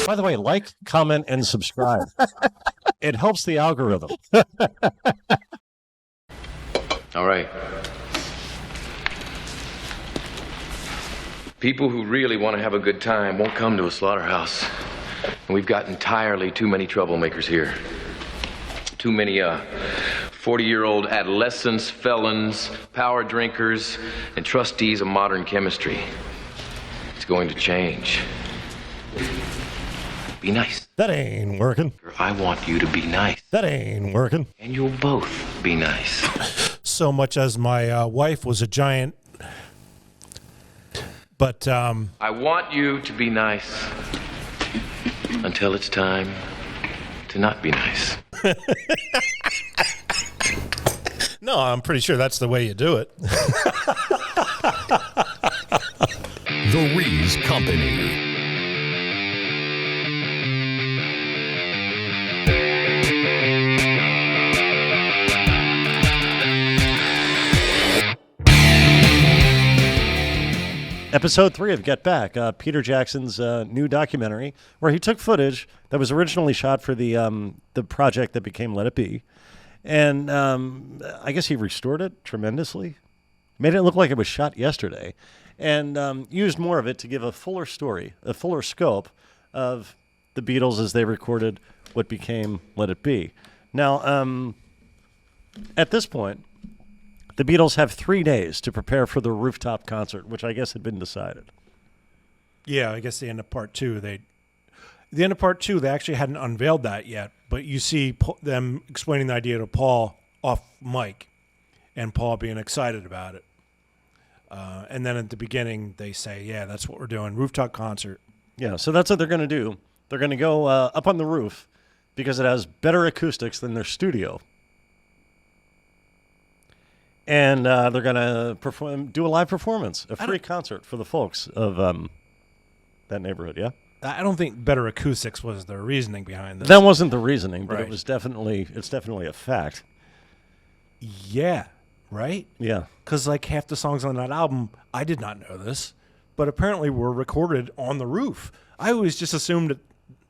By the way, like, comment, and subscribe. It helps the algorithm. All right. People who really want to have a good time won't come to a slaughterhouse. And we've got entirely too many troublemakers here. Too many 40-year-old adolescents, felons, power drinkers, and trustees of modern chemistry. It's going to change. Be nice. That ain't working. I want you to be nice. That ain't working. And you'll both be nice. So much as my wife was a giant, but I want you to be nice until it's time to not be nice. no, I'm pretty sure that's the way you do it. The Rees Company. Episode 3 of Get Back, Peter Jackson's new documentary, where he took footage that was originally shot for the project that became Let It Be, and I guess he restored it tremendously, made it look like it was shot yesterday, and used more of it to give a fuller story, a fuller scope of the Beatles as they recorded what became Let It Be. Now, at this point, the Beatles have 3 days to prepare for the rooftop concert, which I guess had been decided. Yeah, I guess the end of part 2, they actually hadn't unveiled that yet, but you see them explaining the idea to Paul off mic, and Paul being excited about it. And then at the beginning, they say, yeah, that's what we're doing, rooftop concert. Yeah, so that's what they're going to do. They're going to go up on the roof because it has better acoustics than their studio. And they're going to do a live performance, a free concert for the folks of that neighborhood, yeah? I don't think better acoustics was the reasoning behind this. That wasn't the reasoning, but Right. it's definitely a fact. Yeah, right? Yeah. Because like half the songs on that album, I did not know this, but apparently were recorded on the roof. I always just assumed that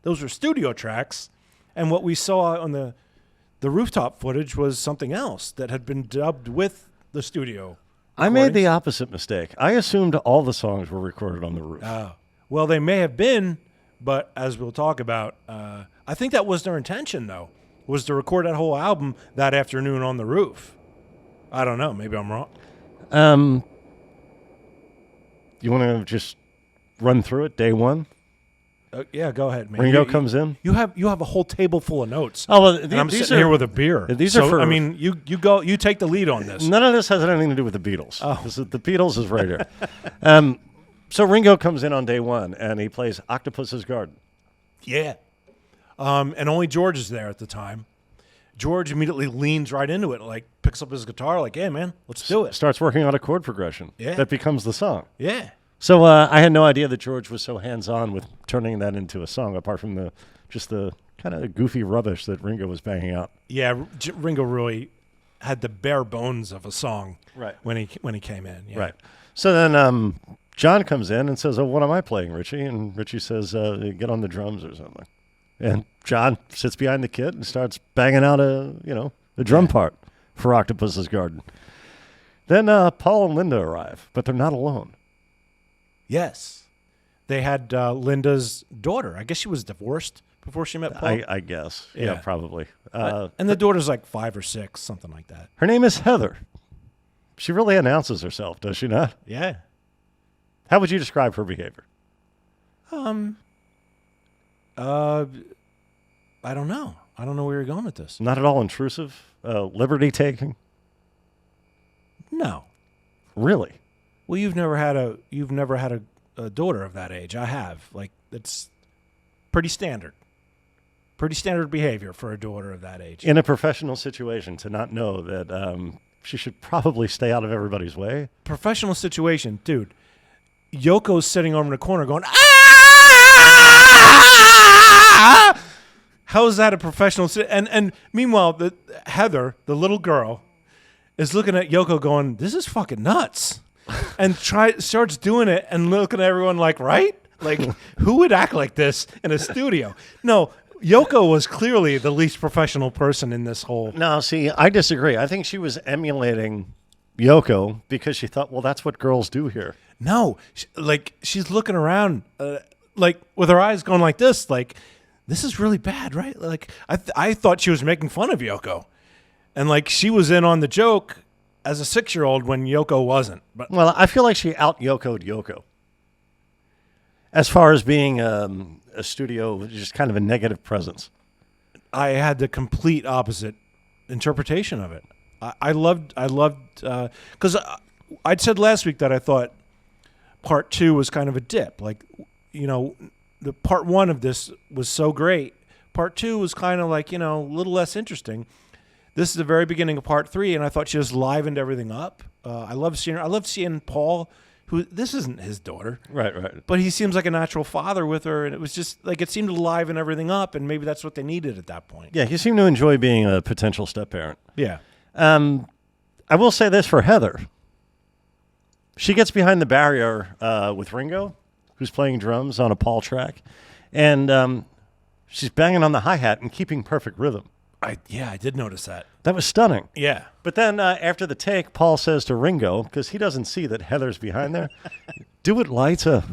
those were studio tracks, and what we saw on the rooftop footage was something else that had been dubbed with the studio. I made the opposite mistake. I assumed all the songs were recorded on the roof. Well, they may have been, but as we'll talk about, I think that was their intention, though, was to record that whole album that afternoon on the roof. I don't know. Maybe I'm wrong. You want to just run through it, day one? Yeah, go ahead, man. Ringo comes in. You have a whole table full of notes. Oh, well, and I'm sitting here with a beer. These are for. I mean, you go. You take the lead on this. None of this has anything to do with the Beatles. Oh. The Beatles is right here. So Ringo comes in on day one, and he plays Octopus's Garden. Yeah. And only George is there at the time. George immediately leans right into it, like picks up his guitar, like, "Yeah, man, let's do it." Starts working on a chord progression. Yeah. That becomes the song. Yeah. So I had no idea that George was so hands-on with turning that into a song, apart from the kind of goofy rubbish that Ringo was banging out. Yeah, Ringo really had the bare bones of a song Right. when he came in. Yeah. Right. So then John comes in and says, "Oh, what am I playing, Richie?" And Richie says, "Get on the drums or something." And John sits behind the kit and starts banging out a drum part for Octopus's Garden. Then Paul and Linda arrive, but they're not alone. Yes. They had Linda's daughter. I guess she was divorced before she met Paul. I guess. Yeah, probably. And the daughter's like 5 or 6, something like that. Her name is Heather. She really announces herself, does she not? Yeah. How would you describe her behavior? I don't know. I don't know where you're going with this. Not at all intrusive? Liberty taking? No. Really? Well, you've never had a daughter of that age. I have. Like, it's pretty standard. Pretty standard behavior for a daughter of that age. In a professional situation, to not know that she should probably stay out of everybody's way. Professional situation, dude. Yoko's sitting over in the corner going, ah! How is that a professional? And meanwhile, Heather, the little girl, is looking at Yoko going, this is fucking nuts. And starts doing it and looking at everyone like, right? Like, who would act like this in a studio? No, Yoko was clearly the least professional person in this whole. No, see, I disagree. I think she was emulating Yoko because she thought, well, that's what girls do here. No, she's looking around, like with her eyes going like this, like this is really bad, right? Like I thought she was making fun of Yoko, and like she was in on the joke as a 6-year-old when Yoko wasn't. But Well, I feel like she out-Yoko'd Yoko. As far as being a studio, just kind of a negative presence. I had the complete opposite interpretation of it. I loved, because I'd said last week that I thought part 2 was kind of a dip. Like, the part 1 of this was so great. Part 2 was kind of like, a little less interesting. This is the very beginning of part 3, and I thought she just livened everything up. I loved seeing her. I loved seeing Paul, who this isn't his daughter. Right. But he seems like a natural father with her, and it was just like it seemed to liven everything up, and maybe that's what they needed at that point. Yeah, he seemed to enjoy being a potential step-parent. Yeah. I will say this for Heather. She gets behind the barrier with Ringo, who's playing drums on a Paul track, and she's banging on the hi-hat and keeping perfect rhythm. I did notice that. That was stunning. Yeah. But then after the take, Paul says to Ringo, because he doesn't see that Heather's behind there, do it lighter.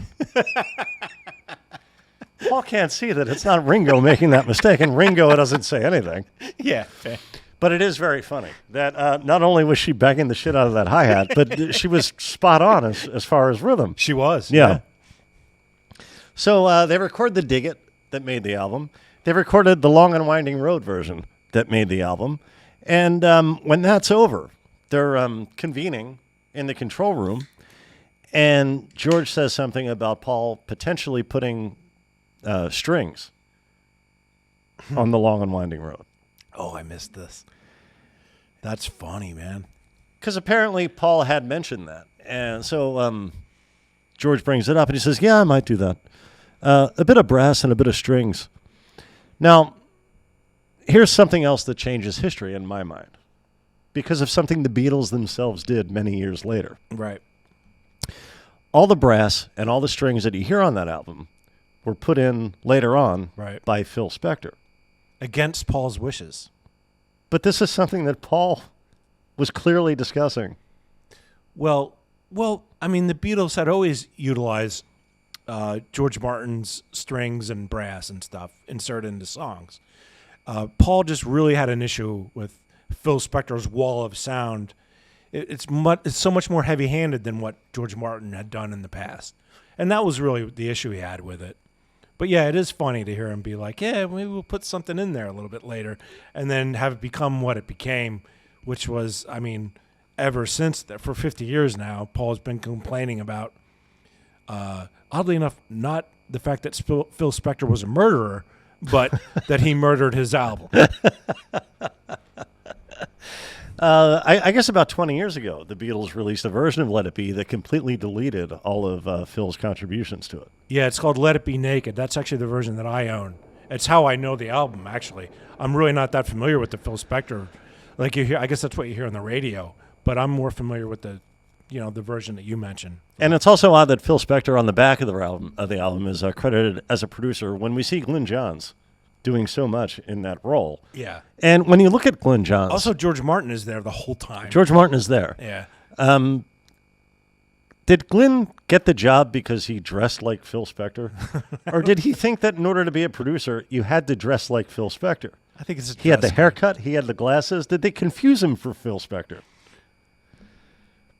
Paul can't see that it's not Ringo making that mistake, and Ringo doesn't say anything. Yeah. But it is very funny that not only was she banging the shit out of that hi-hat, but she was spot on as far as rhythm. She was. Yeah. So they record the Dig It that made the album. They recorded the Long and Winding Road version that made the album. And when that's over, they're convening in the control room, and George says something about Paul potentially putting strings on the Long and Winding Road. Oh, I missed this. That's funny, man. Because apparently Paul had mentioned that. And so George brings it up, and he says, yeah, I might do that. A bit of brass and a bit of strings. Now, here's something else that changes history in my mind, because of something the Beatles themselves did many years later. Right. All the brass and all the strings that you hear on that album were put in later on by Phil Spector. Against Paul's wishes. But this is something that Paul was clearly discussing. Well, I mean, the Beatles had always utilized George Martin's strings and brass and stuff inserted into songs. Paul just really had an issue with Phil Spector's wall of sound. It's so much more heavy-handed than what George Martin had done in the past. And that was really the issue he had with it. But yeah, it is funny to hear him be like, yeah, maybe we'll put something in there a little bit later, and then have it become what it became, which was, I mean, ever since that, for 50 years now, Paul's been complaining about, oddly enough, not the fact that Phil Spector was a murderer, but that he murdered his album. I guess about 20 years ago, the Beatles released a version of Let It Be that completely deleted all of Phil's contributions to it. Yeah, it's called Let It Be Naked. That's actually the version that I own. It's how I know the album, actually. I'm really not that familiar with the Phil Spector. Like you hear, I guess that's what you hear on the radio, but I'm more familiar with the version that you mentioned. And it's also odd that Phil Spector on the back of the album is credited as a producer when we see Glyn Johns doing so much in that role. Yeah. And when you look at Glyn Johns... Also, George Martin is there the whole time. George Martin is there. Yeah. Did Glyn get the job because he dressed like Phil Spector? Or did he think that in order to be a producer, you had to dress like Phil Spector? I think it's he had the haircut, he had the glasses. Did they confuse him for Phil Spector?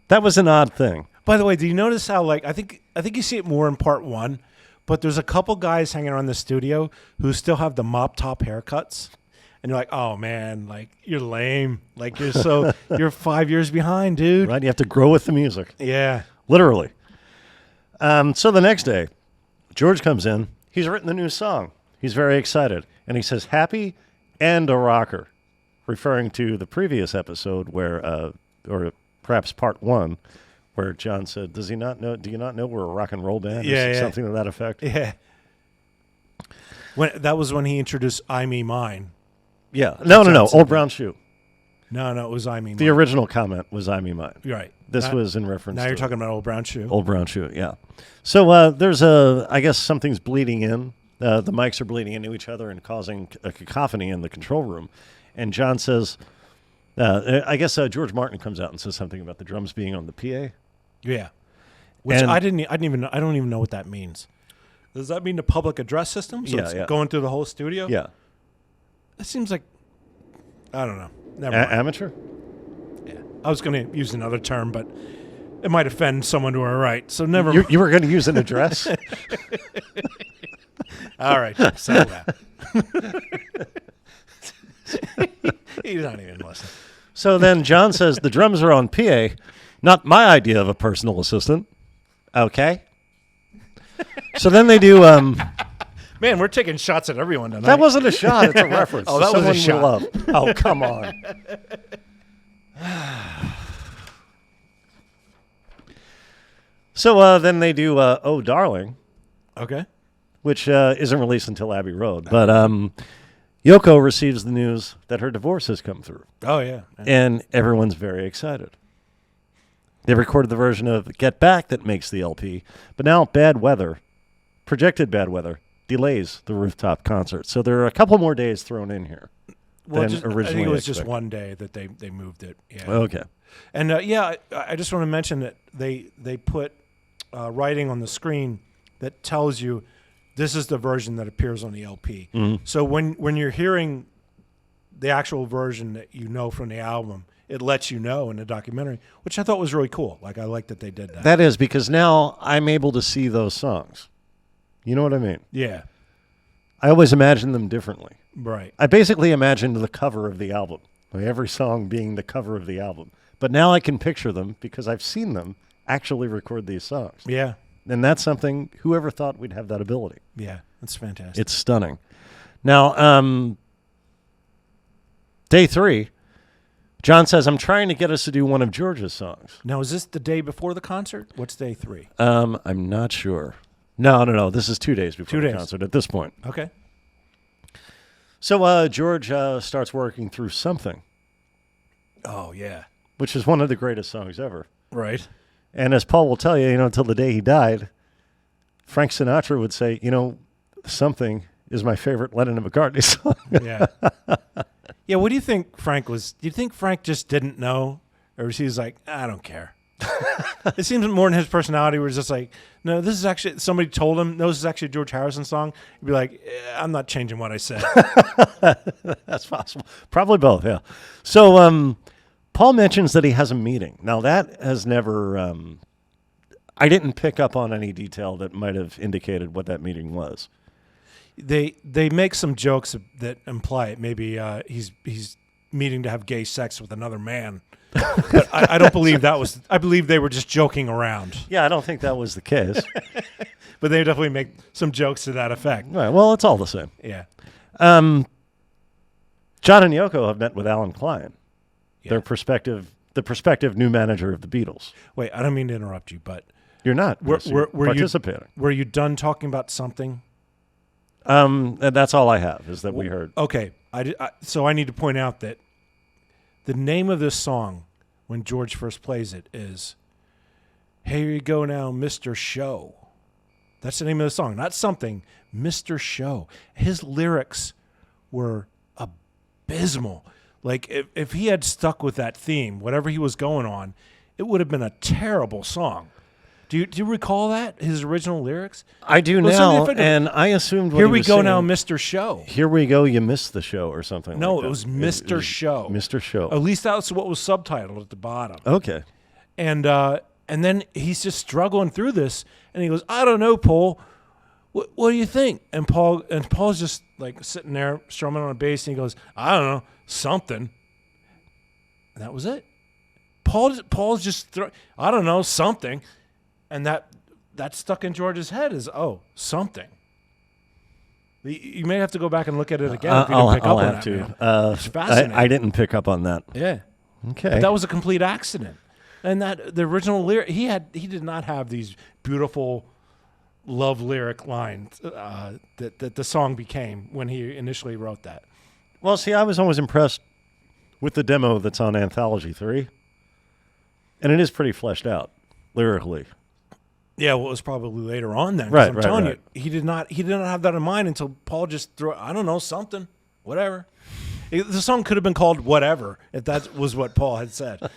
That was an odd thing. By the way, do you notice how, like, I think you see it more in part 1, but there's a couple guys hanging around the studio who still have the mop top haircuts. And you're like, oh, man, like, you're lame. Like, you're 5 years behind, dude. Right? You have to grow with the music. Yeah. Literally. So the next day, George comes in. He's written the new song. He's very excited. And he says, happy and a rocker, referring to the previous episode where, or perhaps part 1, where John said, do you not know we're a rock and roll band? Yeah. Something to that effect. Yeah. That was when he introduced I Me Mine. Yeah. No. Old Brown Shoe. No, it was I Me The Mine. original comment was "I Me Mine." Right. This was in reference. Now to you're talking about Old Brown Shoe. Old Brown Shoe, yeah. So there's I guess something's bleeding in. The mics are bleeding into each other and causing a cacophony in the control room. And John says, I guess George Martin comes out and says something about the drums being on the PA. Yeah. Which And- I don't even know what that means. Does that mean the public address system? So Yeah, it's yeah. going through the whole studio? Yeah. That seems like, I don't know. Never mind. Amateur? Yeah. I was going to use another term, but it might offend someone to our right. So never You, mind. you were going to use an address? All right. Settle that. He's not even listening. So then John says the drums are on PA, not my idea of a personal assistant. Okay. So then they do. Man, we're taking shots at everyone tonight. That wasn't a shot. It's a reference. Oh, to that was a someone we shot. love. Oh, come on. So then they do "Oh Darling," Okay. which isn't released until Abbey Road. But Yoko receives the news that her divorce has come through, Oh, yeah. and everyone's very excited. They recorded the version of "Get Back" that makes the LP, but now projected bad weather, delays the rooftop concert. So there are a couple more days thrown in here than I originally think it was just expected. one day that they moved it. Yeah. Okay. And I just want to mention that they put writing on the screen that tells you this is the version that appears on the LP. So when you're hearing the actual version that you know from the album, it lets you know in the documentary, which I thought was really cool. Like, I like that they did that. That is because now I'm able to see those songs. You know what I mean? Yeah, I always imagined them differently. right. I basically imagined the cover of the album, like every song being the cover of the album. But now I can picture them because I've seen them actually record these songs. Yeah, And that's something, whoever thought we'd have that ability? yeah, that's fantastic. It's stunning. Now, day 3, John says, I'm trying to get us to do one of George's songs. Now, is this the day before the concert? What's day 3? I'm not sure. No. This is 2 days before 2 the days. concert at this point. Okay. So George starts working through Something, Oh, yeah. which is one of the greatest songs ever. Right. And as Paul will tell you, until the day he died, Frank Sinatra would say, Something is my favorite Lennon and McCartney song. Yeah. Yeah, what do you think Frank was? Do you think Frank just didn't know? Or was he like, I don't care? It seems more in his personality was just like, no, this is actually, somebody told him, no, this is actually a George Harrison song. He'd be like, I'm not changing what I said. That's possible. Probably both, yeah. So Paul mentions that he has a meeting. Now, that has never, I didn't pick up on any detail that might have indicated what that meeting was. They make some jokes that imply it. Maybe he's meeting to have gay sex with another man. But I don't believe that was, I believe they were just joking around. Yeah, I don't think that was the case. But they definitely make some jokes to that effect. Right, well, it's all the same. Yeah. John and Yoko have met with Alan Klein, Yeah. the prospective new manager of the Beatles. Wait, I don't mean to interrupt you, but You're not Were you- participating. were you done talking about something? And that's all I have is that we heard. Okay, so I need to point out that the name of this song, when George first plays it, is "Here You Go Now, Mr. Show." That's the name of the song, not something. Mr. Show. His lyrics were abysmal. Like, if he had stuck with that theme, whatever he was going on, it would have been a terrible song. Do you recall that, his original lyrics? I do Well, now, something- and I assumed what Here he we was go singing, now, Mr. Show. Here we go, you missed the show or something No, like that. it was Mr. Show. Mr. Show. At least that's what was subtitled at the bottom. Okay. And then he's just struggling through this, and he goes, "I don't know, Paul. What do you think?" And Paul's just like sitting there strumming on a bass, and he goes, "I don't know, something." And that was it. Paul's just I don't know, something, and that stuck in George's head is something. You may have to go back and look at it again if you didn't pick up I'll on have that. Man. to. It's fascinating. I didn't pick up on that. Yeah. Okay. But that was a complete accident. And that the original lyric, he did not have these beautiful love lyric lines that the song became when he initially wrote that. Well, see, I was always impressed with the demo that's on Anthology 3. And it is pretty fleshed out lyrically. Yeah, well, it was probably later on then. 'Cause Right, I'm right, telling right. you, he did not have that in mind until Paul just threw, I don't know, something, whatever. The song could have been called Whatever if that was what Paul had said.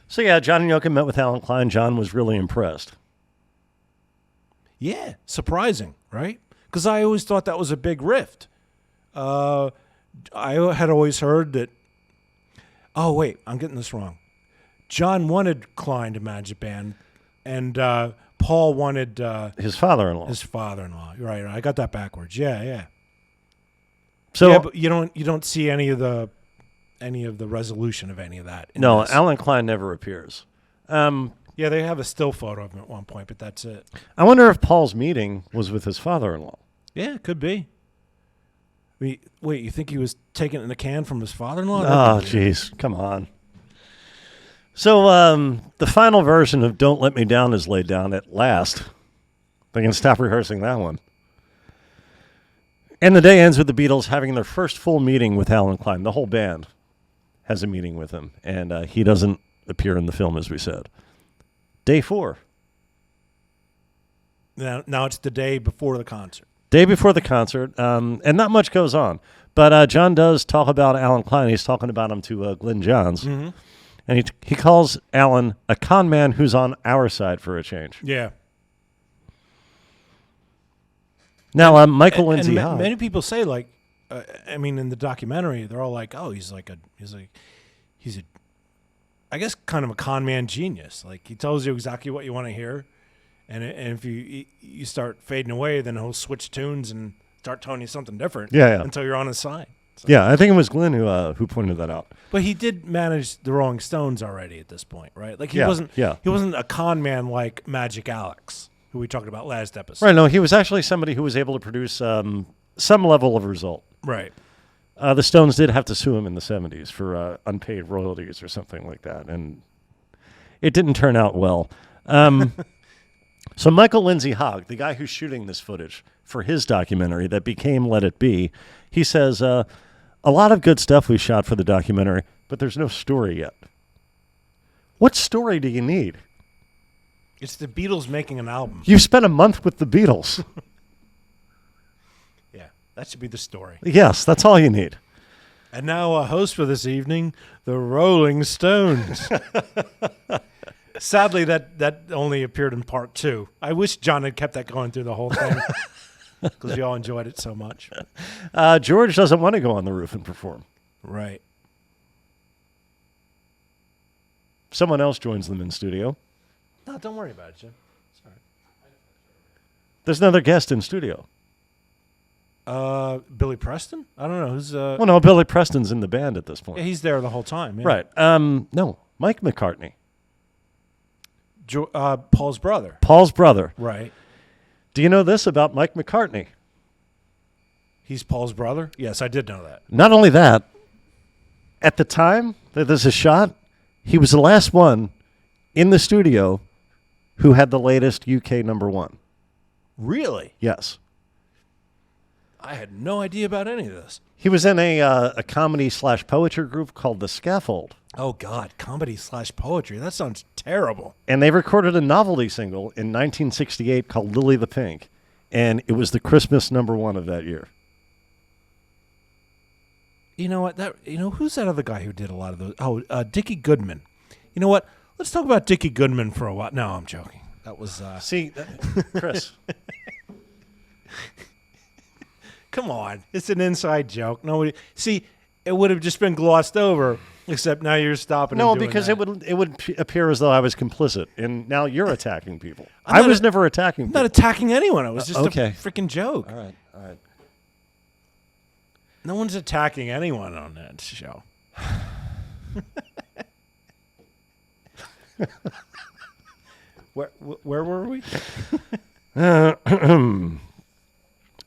So yeah, John and Yoko met with Alan Klein. John was really impressed. Yeah, surprising, right? Because I always thought that was a big rift. I had always heard that. Oh wait, I'm getting this wrong. John wanted Klein to manage a band, and Paul wanted His father-in-law. his father-in-law. Right, I got that backwards. Yeah. So Yeah, but you don't see any of the resolution of any of that. in no, this. Alan Klein never appears. Yeah, they have a still photo of him at one point, but that's it. I wonder if Paul's meeting was with his father-in-law. Yeah, it could be. Wait, you think he was taking it in a can from his father-in-law? Oh, jeez. Come on. So the final version of Don't Let Me Down is laid down at last. They can stop rehearsing that one. And the day ends with the Beatles having their first full meeting with Alan Klein. The whole band has a meeting with him, and he doesn't appear in the film, as we said. Day 4. Now it's the day before the concert. Day before the concert, and not much goes on. But John does talk about Alan Klein. He's talking about him to Glenn Johns. Mm-hmm. And he calls Alan a con man who's on our side for a change. Yeah. Now, Michael And Lindsay Hogg. many people say, like, in the documentary, they're all like, "Oh, he's a, I guess, kind of a con man genius. Like, he tells you exactly what you want to hear, and if you start fading away, then he'll switch tunes and start telling you something different. Yeah. Until you're on his side. So. Yeah, I think it was Glenn who pointed that out. But he did manage the Rolling Stones already at this point, right? Like, he Yeah, wasn't yeah. he wasn't a con man like Magic Alex, who we talked about last episode. Right, no, he was actually somebody who was able to produce some level of result. Right. The Stones did have to sue him in the 70s for unpaid royalties or something like that, and it didn't turn out well. So Michael Lindsay Hogg, the guy who's shooting this footage for his documentary that became Let It Be, he says, a lot of good stuff we shot for the documentary, but there's no story yet. What story do you need? It's the Beatles making an album. You've spent a month with the Beatles. Yeah, that should be the story. Yes, that's all you need. And now a host for this evening, the Rolling Stones. Sadly, that only appeared in part 2. I wish John had kept that going through the whole thing because we all enjoyed it so much. George doesn't want to go on the roof and perform. Right. Someone else joins them in studio. No, don't worry about it, Jim. Sorry. There's another guest in studio. Billy Preston? I don't know who's. Well, no, Billy Preston's in the band at this point. Yeah, he's there the whole time. Yeah. Right. No, Mike McCartney, Paul's brother. Paul's brother. Right. Do you know this about Mike McCartney? He's Paul's brother? Yes, I did know that. Not only that, at the time that this is shot, he was the last one in the studio who had the latest UK #1. Really? Yes. I had no idea about any of this. He was in a comedy/poetry group called The Scaffold. Oh, God. Comedy/poetry. That sounds terrible. And they recorded a novelty single in 1968 called Lily the Pink. And it was the Christmas #1 of that year. You know what? Who's that other guy who did a lot of those? Oh, Dickie Goodman. You know what? Let's talk about Dickie Goodman for a while. No, I'm joking. That was... See, Chris. Come on. It's an inside joke. Nobody... See, it would have just been glossed over, except now you're stopping No, and doing because that. it would appear as though I was complicit, and now you're attacking people. I'm I not was a- never attacking I'm people. not attacking anyone. It was just okay. a freaking joke. All right. No one's attacking anyone on that show. Where were we?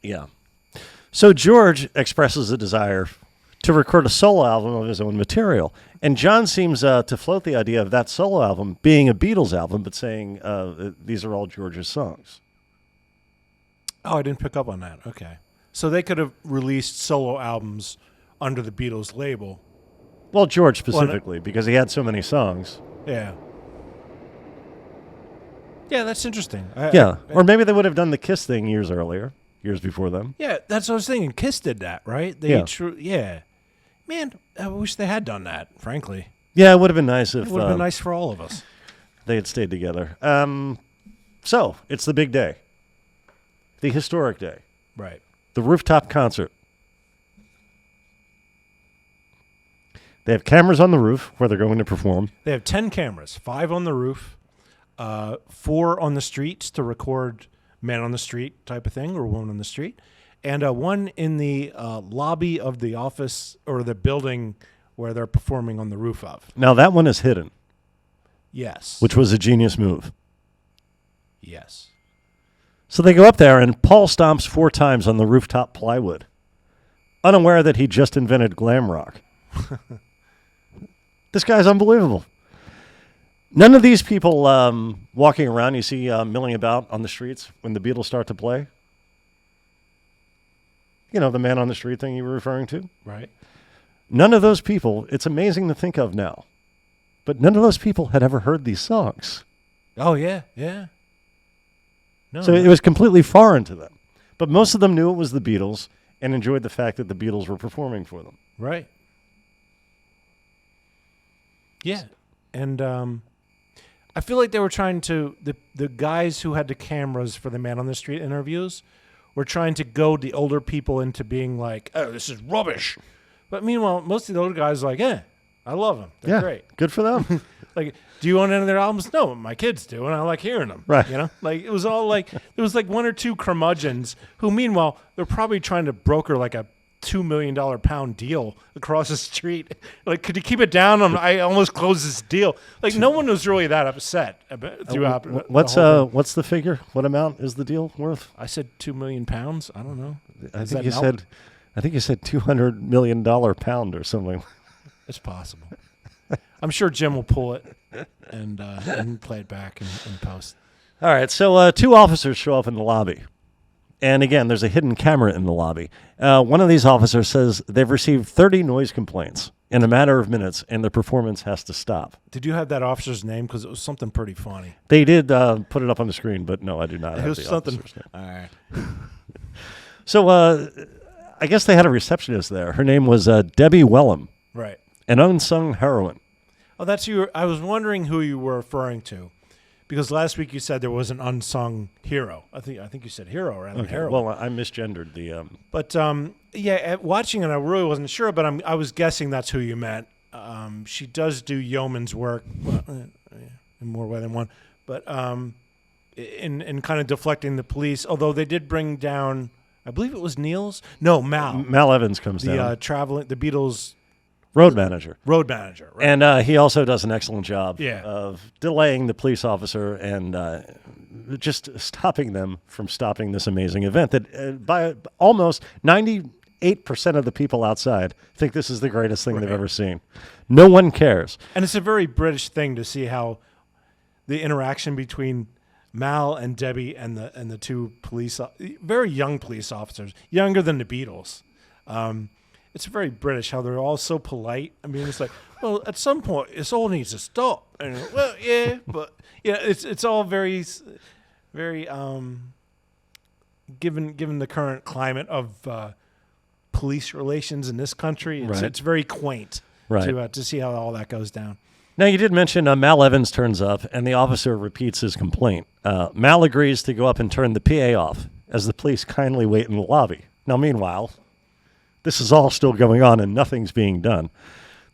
Yeah. So George expresses a desire to record a solo album of his own material. And John seems to float the idea of that solo album being a Beatles album, but saying these are all George's songs. Oh, I didn't pick up on that. Okay. So they could have released solo albums under the Beatles label. Well, George specifically, because he had so many songs. Yeah. Yeah, that's interesting. Or maybe they would have done the Kiss thing years before them. Yeah, that's what I was thinking. Kiss did that, right? Yeah. Man, I wish they had done that, frankly. Yeah, it would have been nice if... It would have been nice for all of us. They had stayed together. So, it's the big day. The historic day. Right. The rooftop concert. They have cameras on the roof where they're going to perform. They have 10 cameras, 5 on the roof, 4 on the streets to record man on the street type of thing or woman on the street, and 1 in the lobby of the office or the building where they're performing on the roof of. Now, that one is hidden. Yes. Which was a genius move. Yes. So they go up there, and Paul stomps 4 times on the rooftop plywood, unaware that he just invented glam rock. This guy's unbelievable. None of these people walking around you see milling about on the streets when the Beatles start to play. You know, the man on the street thing you were referring to? Right. None of those people, it's amazing to think of now, but none of those people had ever heard these songs. Oh, yeah, yeah. No, So it was completely foreign to them. But most of them knew it was the Beatles and enjoyed the fact that the Beatles were performing for them. Right. Yeah. And I feel like they were trying to, the guys who had the cameras for the Man on the Street interviews were trying to goad the older people into being like, oh, this is rubbish. But meanwhile, most of the older guys are like, I love them. They're great. Good for them. Like, do you own any of their albums? No, my kids do, and I like hearing them. Right. You know, like it was all like there was like 1 or 2 curmudgeons who, meanwhile, they're probably trying to broker like a $2 million pound deal across the street. Like, could you keep it down? I almost closed this deal. Like, no one was really that upset throughout. What's the figure? What amount is the deal worth? I said £2 million. I don't know. I think you said $200 million pound or something. It's possible. I'm sure Jim will pull it and play it back in post. All right, so 2 officers show up in the lobby. And again, there's a hidden camera in the lobby. One of these officers says they've received 30 noise complaints in a matter of minutes, and the performance has to stop. Did you have that officer's name? Because it was something pretty funny. They did put it up on the screen, but no, I do not have was the something. officer's name. All right. So I guess they had a receptionist there. Her name was Debbie Wellham, Right. an unsung heroine. Oh, that's you. I was wondering who you were referring to, because last week you said there was an unsung hero. I think you said hero rather than heroine. Well, I misgendered the. But watching it, I really wasn't sure, but I was guessing that's who you meant. She does do yeoman's work, in more way than one, but in kind of deflecting the police. Although they did bring down, I believe it was Mal. Mal Evans comes down. The Beatles. Road manager. Road manager, right. And he also does an excellent job Yeah. of delaying the police officer and just stopping them from stopping this amazing event that by almost 98% of the people outside think this is the greatest thing they've ever seen. No one cares. And it's a very British thing to see how the interaction between Mal and Debbie and the 2 very young police officers, younger than the Beatles. It's very British how they're all so polite. I mean, it's like, well, at some point, this all needs to stop. And well, yeah, but yeah, it's all very, very given the current climate of police relations in this country, it's very quaint to see how all that goes down. Now, you did mention Mal Evans turns up, and the officer repeats his complaint. Mal agrees to go up and turn the PA off as the police kindly wait in the lobby. Now, meanwhile, this is all still going on and nothing's being done.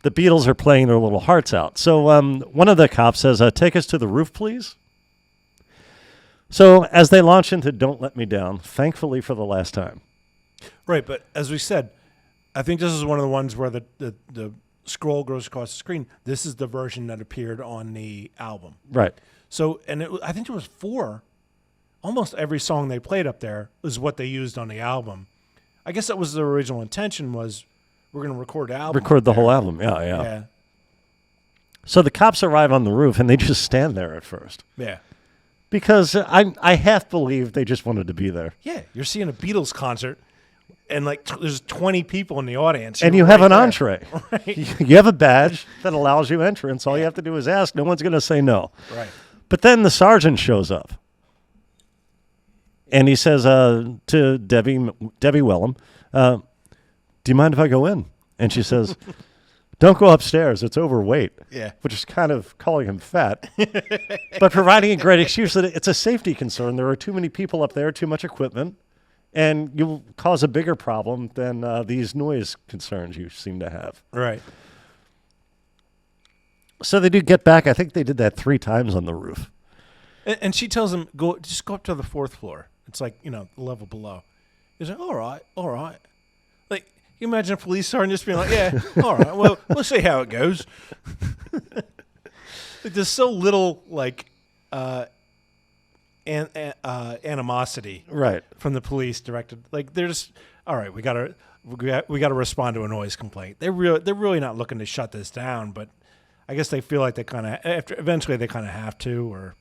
The Beatles are playing their little hearts out. So one of the cops says, take us to the roof, please. So as they launch into Don't Let Me Down, thankfully for the last time. Right, but as we said, I think this is one of the ones where the scroll goes across the screen. This is the version that appeared on the album. Right. So, and I think there was 4. Almost every song they played up there is what they used on the album. I guess that was the original intention, was we're going to record the album. Record the whole album, yeah. So the cops arrive on the roof, and they just stand there at first. Yeah. Because I half believe they just wanted to be there. Yeah, you're seeing a Beatles concert and like there's 20 people in the audience, And you're you have right an there. entree. Right. You have a badge that allows you entrance. All you have to do is ask. No one's going to say no. Right. But then the sergeant shows up. And he says to Debbie Wellham, do you mind if I go in? And she says, don't go upstairs. It's overweight. Yeah. Which is kind of calling him fat. But providing a great excuse that it's a safety concern. There are too many people up there, too much equipment. And you'll cause a bigger problem than these noise concerns you seem to have. Right. So they do get back. I think they did that 3 times on the roof. And she tells him, just go up to the 4th floor. It's like, the level below. He's like, all right. Like, you imagine a police sergeant just being like, yeah, all right, well, we'll see how it goes. Like, there's so little, like, animosity Right. from the police directed. Like, they're just, all right, we gotta respond to a noise complaint. They're really not looking to shut this down, but I guess they feel like they kind of, eventually they kind of have to, or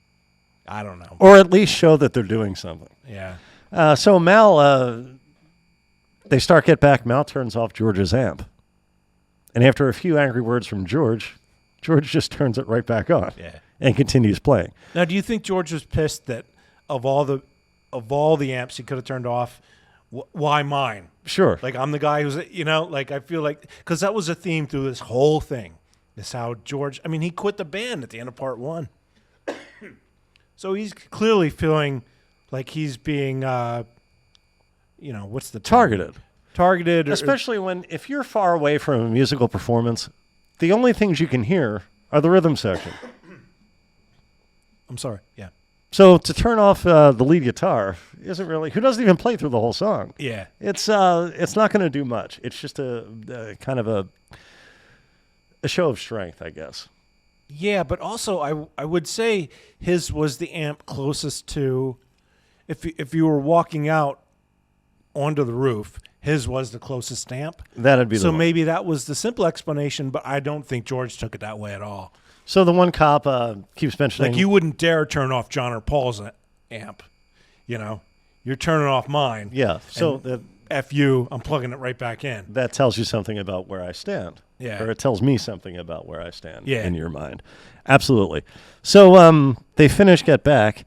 I don't know. Or at least show that they're doing something. Yeah. So Mal, they start Get Back. Mal turns off George's amp. And after a few angry words from George just turns it right back on. Yeah. And continues playing. Now, do you think George was pissed that of all the amps he could have turned off, why mine? Sure. Like, I'm the guy who's, like, I feel like, because that was a theme through this whole thing, is how George, he quit the band at the end of part 1. So he's clearly feeling like he's being, what's the term? Targeted. Especially if you're far away from a musical performance, the only things you can hear are the rhythm section. I'm sorry. Yeah. So to turn off the lead guitar isn't really, who doesn't even play through the whole song. Yeah. It's not going to do much. It's just a kind of a show of strength, I guess. Yeah, but also I would say his was the amp closest to, if you were walking out onto the roof, his was the closest amp. That'd be the so one. maybe that was the simple explanation, but I don't think George took it that way at all. So the one cop keeps mentioning, Like, you wouldn't dare turn off John or Paul's amp. You're turning off mine. yeah. So And that F you, I'm plugging it right back in. that tells you something about where I stand. Yeah. Or it tells me something about where I stand Yeah. in your mind. Absolutely. So they finish Get Back,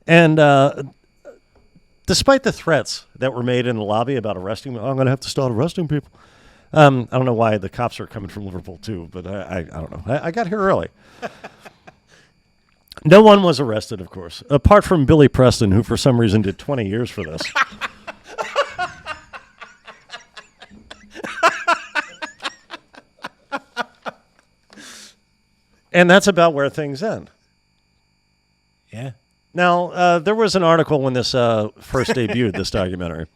and despite the threats that were made in the lobby about arresting, I'm going to have to start arresting people. I don't know why the cops are coming from Liverpool too, but I don't know. I got here early. No one was arrested, of course, apart from Billy Preston, who for some reason did 20 years for this. And that's about where things end. Yeah. Now, there was an article when this first debuted, this documentary,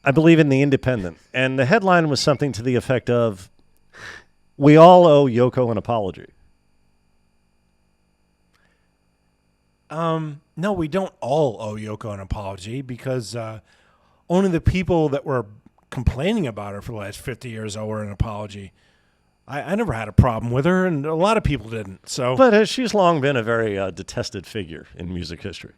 I believe in The Independent, and the headline was something to the effect of, "We all owe Yoko an apology." No, we don't all owe Yoko an apology, because only the people that were complaining about her for the last 50 years owe her an apology. I never had a problem with her, and a lot of people didn't. So, But she's long been a very detested figure in music history.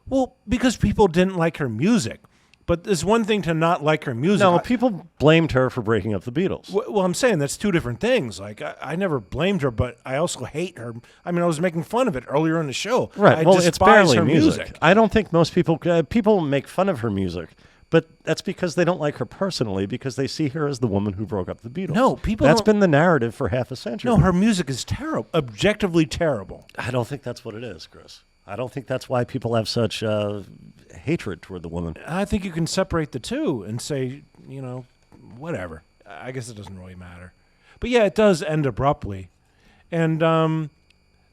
well, because people didn't like her music. But there's one thing to not like her music. No, people blamed her for breaking up the Beatles. Well, I'm saying that's two different things. Like, I never blamed her, but I also hate her. I was making fun of it earlier in the show. Right. I Well, it's despise barely her music. I don't think most people make fun of her music, but that's because they don't like her personally, because they see her as the woman who broke up the Beatles. No, people That's don't- been the narrative for half a century. No, her music is terrible, objectively terrible. I don't think that's what it is, Chris. I don't think that's why people have such hatred toward the woman. I think you can separate the two and say, whatever. I guess it doesn't really matter. But yeah, it does end abruptly. And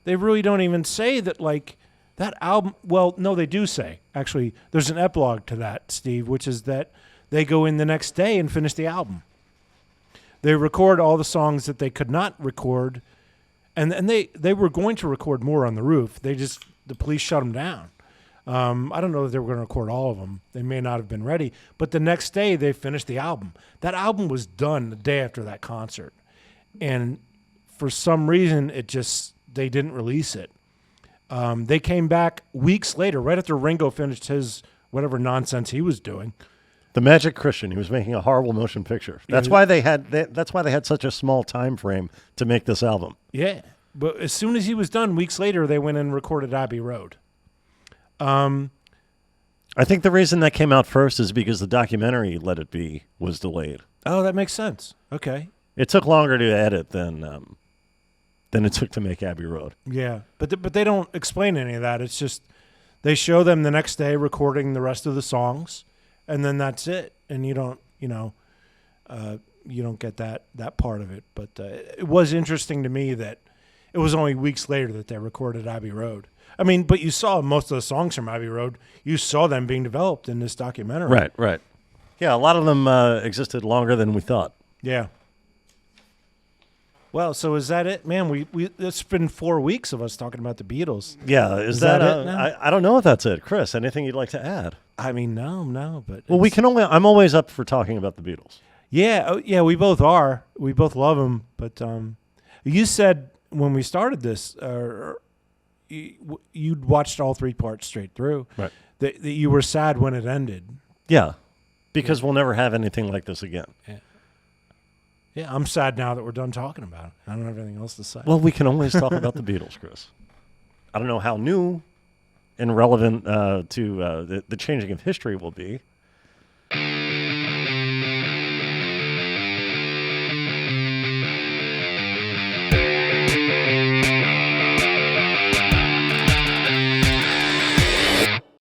they really don't even say that, like, that album. Well, no, they do say. Actually, there's an epilogue to that, Steve, which is that they go in the next day and finish the album. They record all the songs that they could not record. And they were going to record more on the roof. The police shut them down. I don't know if they were going to record all of them. They may not have been ready. But the next day, they finished the album. That album was done the day after that concert. And for some reason, they didn't release it. They came back weeks later, right after Ringo finished his whatever nonsense he was doing. The Magic Christian. He was making a horrible motion picture. That's why they had. That's why they had such a small time frame to make this album. Yeah, but as soon as he was done, weeks later, they went and recorded Abbey Road. I think the reason that came out first is because the documentary Let It Be was delayed. Oh, that makes sense. Okay. It took longer to edit than it took to make Abbey Road. Yeah, but they don't explain any of that. It's just they show them the next day recording the rest of the songs, and then that's it. And you don't get that part of it. But it was interesting to me that it was only weeks later that they recorded Abbey Road. I mean, but you saw most of the songs from Abbey Road. You saw them being developed in this documentary. Right. Yeah, a lot of them existed longer than we thought. Yeah. Well, so is that it, man? We it's been 4 weeks of us talking about the Beatles. Yeah, is that it now? I don't know if that's it, Chris. Anything you'd like to add? I mean, no, but Well, I'm always up for talking about the Beatles. yeah, we both are. We both love them. But you said when we started this, you'd watched all 3 parts straight through. Right. That you were sad when it ended. Yeah, because we'll never have anything like this again. Yeah, I'm sad now that we're done talking about it. I don't have anything else to say. Well, we can always talk about the Beatles, Chris. I don't know how new and relevant to the changing of history will be.